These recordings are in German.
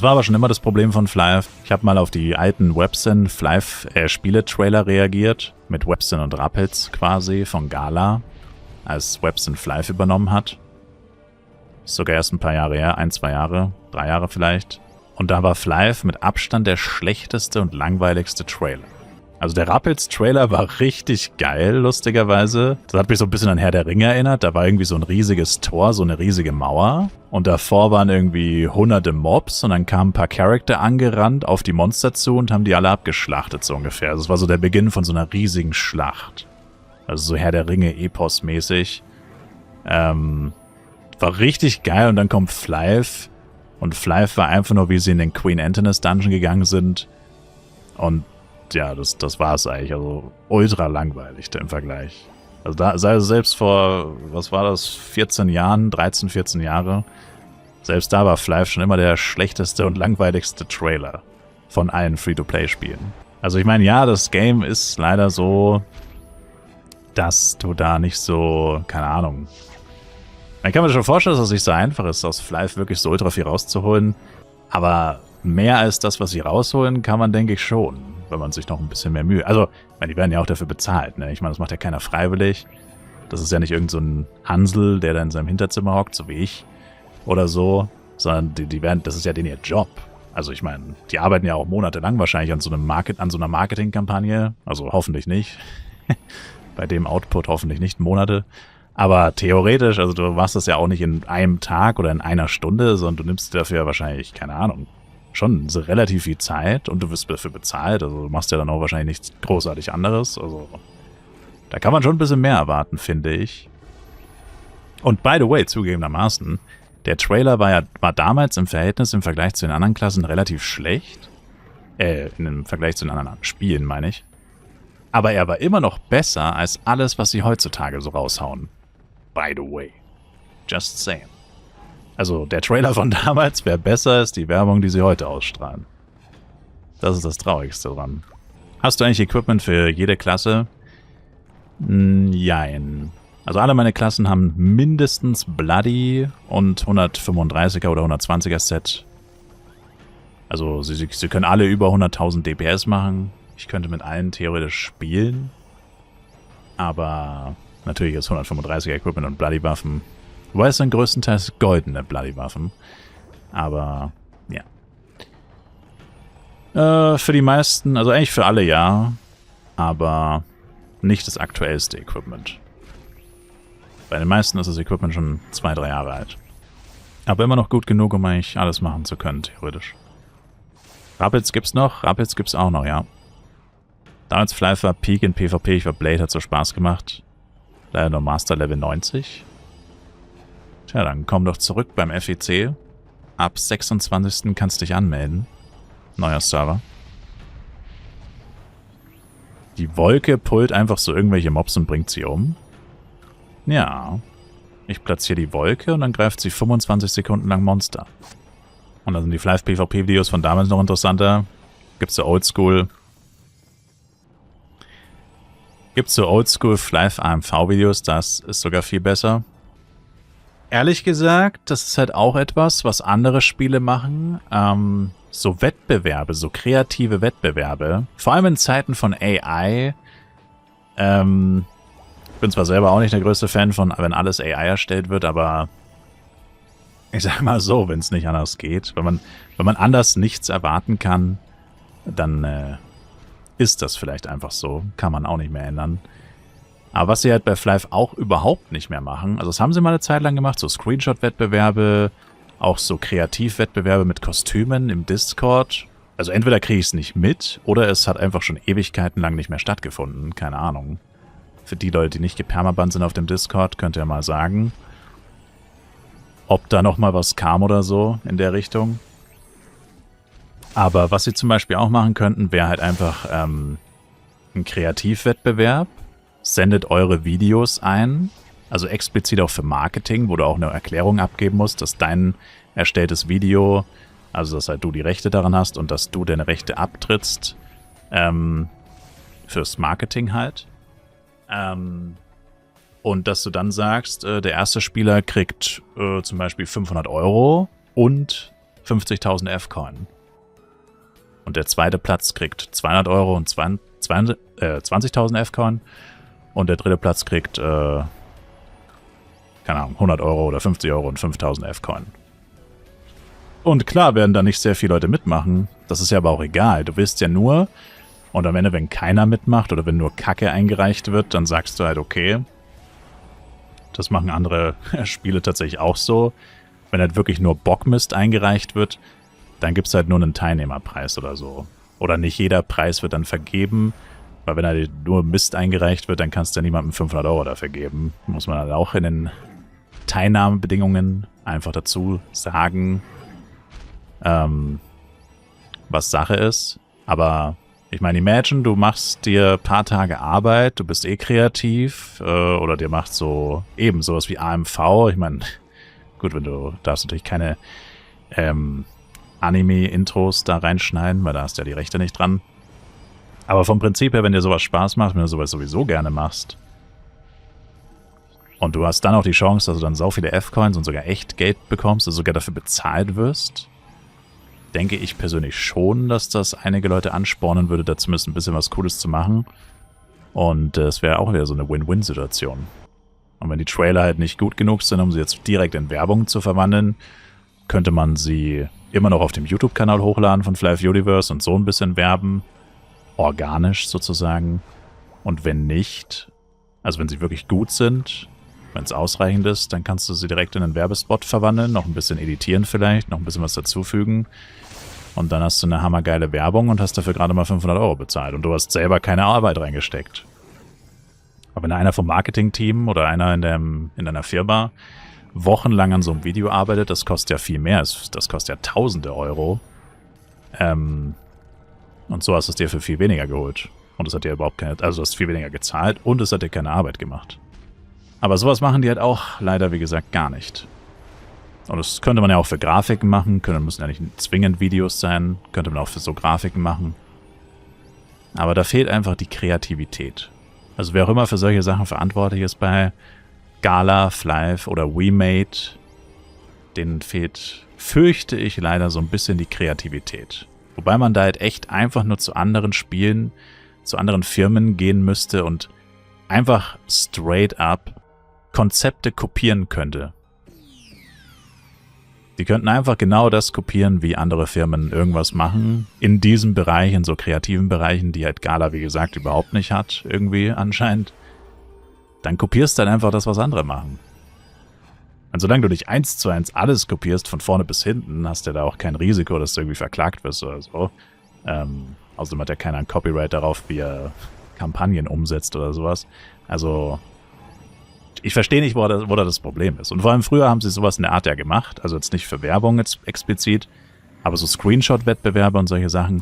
Das war aber schon immer das Problem von Flyve. Ich habe mal auf die alten Webzen Flyve-Spiele-Trailer reagiert, mit Webzen und Rappels quasi von Gala, als Webzen Flyve übernommen hat. Ist sogar erst ein paar Jahre her, 1, 2 Jahre, 3 Jahre vielleicht. Und da war Flyve mit Abstand der schlechteste und langweiligste Trailer. Also der Rappels-Trailer war richtig geil, lustigerweise. Das hat mich so ein bisschen an Herr der Ringe erinnert. Da war irgendwie so ein riesiges Tor, so eine riesige Mauer. Und davor waren irgendwie hunderte Mobs und dann kamen ein paar Charakter angerannt auf die Monster zu und haben die alle abgeschlachtet, so ungefähr. Also das war so der Beginn von so einer riesigen Schlacht. Also so Herr der Ringe Epos-mäßig. War richtig geil und dann kommt Flyve. Und Flyve war einfach nur, wie sie in den Queen Antinous Dungeon gegangen sind. Und ja, das war es eigentlich. Also ultra langweilig im Vergleich. Also da selbst vor, was war das, 14 Jahren, 13, 14 Jahre, selbst da war Flyve schon immer der schlechteste und langweiligste Trailer von allen Free-to-Play-Spielen. Also ich meine, ja, das Game ist leider so, dass du da nicht so, keine Ahnung. Man kann mir schon vorstellen, dass es nicht so einfach ist, aus Flyve wirklich so ultra viel rauszuholen. Aber mehr als das, was sie rausholen, kann man, denke ich, schon, wenn man sich noch ein bisschen mehr Mühe... Also, ich meine, die werden ja auch dafür bezahlt, ne? Ich meine, das macht ja keiner freiwillig. Das ist ja nicht irgend so ein Hansel, der da in seinem Hinterzimmer hockt, so wie ich, oder so. Sondern die werden, das ist ja denen ihr Job. Also ich meine, die arbeiten ja auch monatelang wahrscheinlich an so einer Marketingkampagne. Also hoffentlich nicht. Bei dem Output hoffentlich nicht Monate. Aber theoretisch, also du machst das ja auch nicht in einem Tag oder in einer Stunde, sondern du nimmst dafür wahrscheinlich, keine Ahnung, schon so relativ viel Zeit und du wirst dafür bezahlt. Also du machst ja dann auch wahrscheinlich nichts großartig anderes. Also da kann man schon ein bisschen mehr erwarten, finde ich. Und by the way, zugegebenermaßen, der Trailer war damals im Vergleich zu den anderen Klassen relativ schlecht. Im Vergleich zu den anderen Spielen, meine ich. Aber er war immer noch besser als alles, was sie heutzutage so raushauen. By the way. Just saying. Also der Trailer von damals wäre besser als die Werbung, die sie heute ausstrahlen. Das ist das Traurigste dran. Hast du eigentlich Equipment für jede Klasse? Jein. Also alle meine Klassen haben mindestens Bloody und 135er oder 120er Set. Also sie können alle über 100.000 DPS machen. Ich könnte mit allen theoretisch spielen. Aber natürlich ist 135er Equipment und Bloody-Waffen. Wobei es sind größtenteils goldene Bloody-Waffen. Aber, ja. Für die meisten, also eigentlich für alle ja. Aber nicht das aktuellste Equipment. Bei den meisten ist das Equipment schon 2, 3 Jahre alt. Aber immer noch gut genug, um eigentlich alles machen zu können, theoretisch. Rappels gibt's noch? Rappels gibt's auch noch, ja. Damals Flyve war Peak in PvP, ich war Blade, hat so Spaß gemacht. Leider nur Master Level 90. Tja, dann komm doch zurück beim FEC. Ab 26. kannst du dich anmelden. Neuer Server. Die Wolke pullt einfach so irgendwelche Mobs und bringt sie um. Ja. Ich platziere die Wolke und dann greift sie 25 Sekunden lang Monster. Und dann sind die Flyve PvP-Videos von damals noch interessanter. Gibt's so Oldschool Flyve AMV-Videos, das ist sogar viel besser. Ehrlich gesagt, das ist halt auch etwas, was andere Spiele machen. So Wettbewerbe, so kreative Wettbewerbe. Vor allem in Zeiten von AI. Ich bin zwar selber auch nicht der größte Fan von, wenn alles AI erstellt wird, aber ich sag mal so, wenn es nicht anders geht. Wenn man anders nichts erwarten kann, dann ist das vielleicht einfach so. Kann man auch nicht mehr ändern. Aber was sie halt bei Flyve auch überhaupt nicht mehr machen, also das haben sie mal eine Zeit lang gemacht, so Screenshot-Wettbewerbe, auch so Kreativwettbewerbe mit Kostümen im Discord. Also entweder kriege ich es nicht mit, oder es hat einfach schon Ewigkeiten lang nicht mehr stattgefunden. Keine Ahnung. Für die Leute, die nicht gepermabannt sind auf dem Discord, könnt ihr mal sagen, ob da nochmal was kam oder so in der Richtung. Aber was sie zum Beispiel auch machen könnten, wäre halt einfach ein Kreativwettbewerb. Sendet eure Videos ein, also explizit auch für Marketing, wo du auch eine Erklärung abgeben musst, dass dein erstelltes Video, also dass halt du die Rechte daran hast und dass du deine Rechte abtrittst, fürs Marketing halt. Und dass du dann sagst, der erste Spieler kriegt zum Beispiel 500 € und 50.000 F-Coin. Und der zweite Platz kriegt 200 Euro und 20.000 F-Coin. Und der dritte Platz kriegt, keine Ahnung, 100 Euro oder 50 Euro und 5.000 F-Coin. Und klar werden da nicht sehr viele Leute mitmachen. Das ist ja aber auch egal. Du willst ja nur, und am Ende, wenn keiner mitmacht oder wenn nur Kacke eingereicht wird, dann sagst du halt, okay, das machen andere Spiele tatsächlich auch so. Wenn halt wirklich nur Bockmist eingereicht wird, dann gibt es halt nur einen Teilnehmerpreis oder so. Oder nicht jeder Preis wird dann vergeben, weil wenn halt nur Mist eingereicht wird, dann kannst du ja niemandem 500 Euro dafür geben. Muss man halt auch in den Teilnahmebedingungen einfach dazu sagen, was Sache ist. Aber ich meine, imagine, du machst dir ein paar Tage Arbeit, du bist eh kreativ oder dir macht so eben sowas wie AMV. Ich meine, gut, wenn du darfst natürlich keine Anime-Intros da reinschneiden, weil da hast du ja die Rechte nicht dran. Aber vom Prinzip her, wenn dir sowas Spaß macht, wenn du sowas sowieso gerne machst und du hast dann auch die Chance, dass du dann so viele F-Coins und sogar echt Geld bekommst, dass du sogar dafür bezahlt wirst, denke ich persönlich schon, dass das einige Leute anspornen würde, da zumindest ein bisschen was Cooles zu machen. Und es wäre auch wieder so eine Win-Win-Situation. Und wenn die Trailer halt nicht gut genug sind, um sie jetzt direkt in Werbung zu verwandeln, könnte man sie immer noch auf dem YouTube-Kanal hochladen von Flive Universe und so ein bisschen werben. Organisch sozusagen. Und wenn nicht, also wenn sie wirklich gut sind, wenn es ausreichend ist, dann kannst du sie direkt in einen Werbespot verwandeln, noch ein bisschen editieren vielleicht, noch ein bisschen was dazufügen. Und dann hast du eine hammergeile Werbung und hast dafür gerade mal 500 Euro bezahlt. Und du hast selber keine Arbeit reingesteckt. Aber wenn einer vom Marketing-Team oder einer in deiner Firma wochenlang an so einem Video arbeitet, das kostet ja viel mehr. Das kostet ja tausende Euro. Und so hast du es dir für viel weniger geholt. Und es hat dir überhaupt keine, also du hast viel weniger gezahlt und es hat dir keine Arbeit gemacht. Aber sowas machen die halt auch leider, wie gesagt, gar nicht. Und das könnte man ja auch für Grafiken machen, müssen ja nicht zwingend Videos sein, könnte man auch für so Grafiken machen. Aber da fehlt einfach die Kreativität. Also wer auch immer für solche Sachen verantwortlich ist bei Gala, Flive oder WeMade, denen fehlt, fürchte ich, leider so ein bisschen die Kreativität. Wobei man da halt echt einfach nur zu anderen Spielen, zu anderen Firmen gehen müsste und einfach straight up Konzepte kopieren könnte. Die könnten einfach genau das kopieren, wie andere Firmen irgendwas machen. In diesem Bereich, in so kreativen Bereichen, die halt Gala, wie gesagt, überhaupt nicht hat, irgendwie anscheinend. Dann kopierst du dann einfach das, was andere machen. Und solange du nicht 1:1 alles kopierst, von vorne bis hinten, hast du da auch kein Risiko, dass du irgendwie verklagt wirst oder so. Außerdem hat ja keiner ein Copyright darauf, wie er Kampagnen umsetzt oder sowas. Also ich verstehe nicht, wo da das Problem ist. Und vor allem früher haben sie sowas in der Art ja gemacht. Also jetzt nicht für Werbung jetzt explizit, aber so Screenshot-Wettbewerbe und solche Sachen,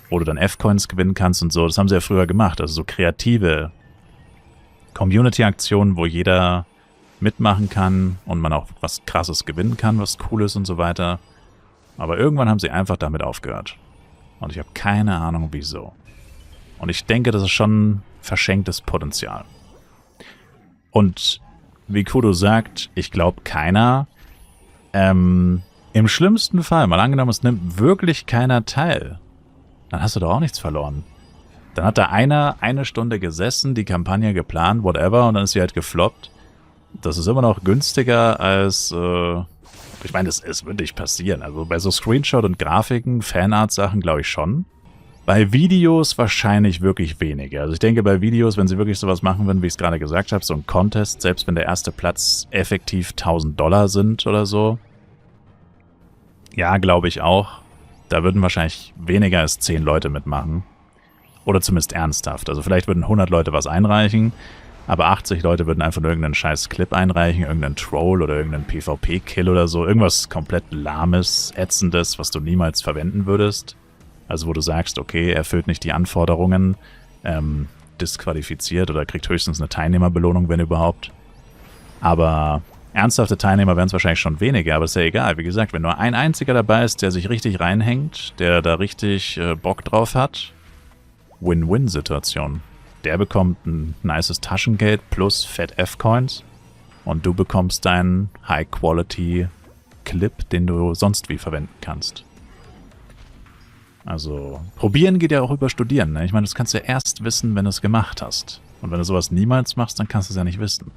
wo du dann F-Coins gewinnen kannst und so, das haben sie ja früher gemacht. Also so kreative Community-Aktionen, wo jeder mitmachen kann und man auch was Krasses gewinnen kann, was Cooles und so weiter. Aber irgendwann haben sie einfach damit aufgehört. Und ich habe keine Ahnung, wieso. Und ich denke, das ist schon verschenktes Potenzial. Und wie Kudo sagt, ich glaube keiner, im schlimmsten Fall, mal angenommen, es nimmt wirklich keiner teil, dann hast du doch auch nichts verloren. Dann hat da einer eine Stunde gesessen, die Kampagne geplant, whatever, und dann ist sie halt gefloppt. Das ist immer noch günstiger als, ich meine, es wird nicht passieren. Also bei so Screenshot und Grafiken, Fanart-Sachen glaube ich schon. Bei Videos wahrscheinlich wirklich weniger. Also ich denke bei Videos, wenn sie wirklich sowas machen würden, wie ich es gerade gesagt habe, so ein Contest, selbst wenn der erste Platz effektiv $1.000 sind oder so. Ja, glaube ich auch. Da würden wahrscheinlich weniger als 10 Leute mitmachen. Oder zumindest ernsthaft. Also vielleicht würden 100 Leute was einreichen, aber 80 Leute würden einfach nur irgendeinen scheiß Clip einreichen, irgendeinen Troll oder irgendeinen PvP-Kill oder so. Irgendwas komplett lahmes, ätzendes, was du niemals verwenden würdest. Also wo du sagst, okay, er erfüllt nicht die Anforderungen, disqualifiziert oder kriegt höchstens eine Teilnehmerbelohnung, wenn überhaupt. Aber ernsthafte Teilnehmer wären es wahrscheinlich schon weniger, aber ist ja egal. Wie gesagt, wenn nur ein einziger dabei ist, der sich richtig reinhängt, der da richtig Bock drauf hat, Win-Win-Situation. Der bekommt ein nices Taschengeld plus Fat F-Coins und du bekommst dein High-Quality Clip, den du sonst wie verwenden kannst. Also, probieren geht ja auch über Studieren. Ne? Ich meine, das kannst du ja erst wissen, wenn du es gemacht hast. Und wenn du sowas niemals machst, dann kannst du es ja nicht wissen.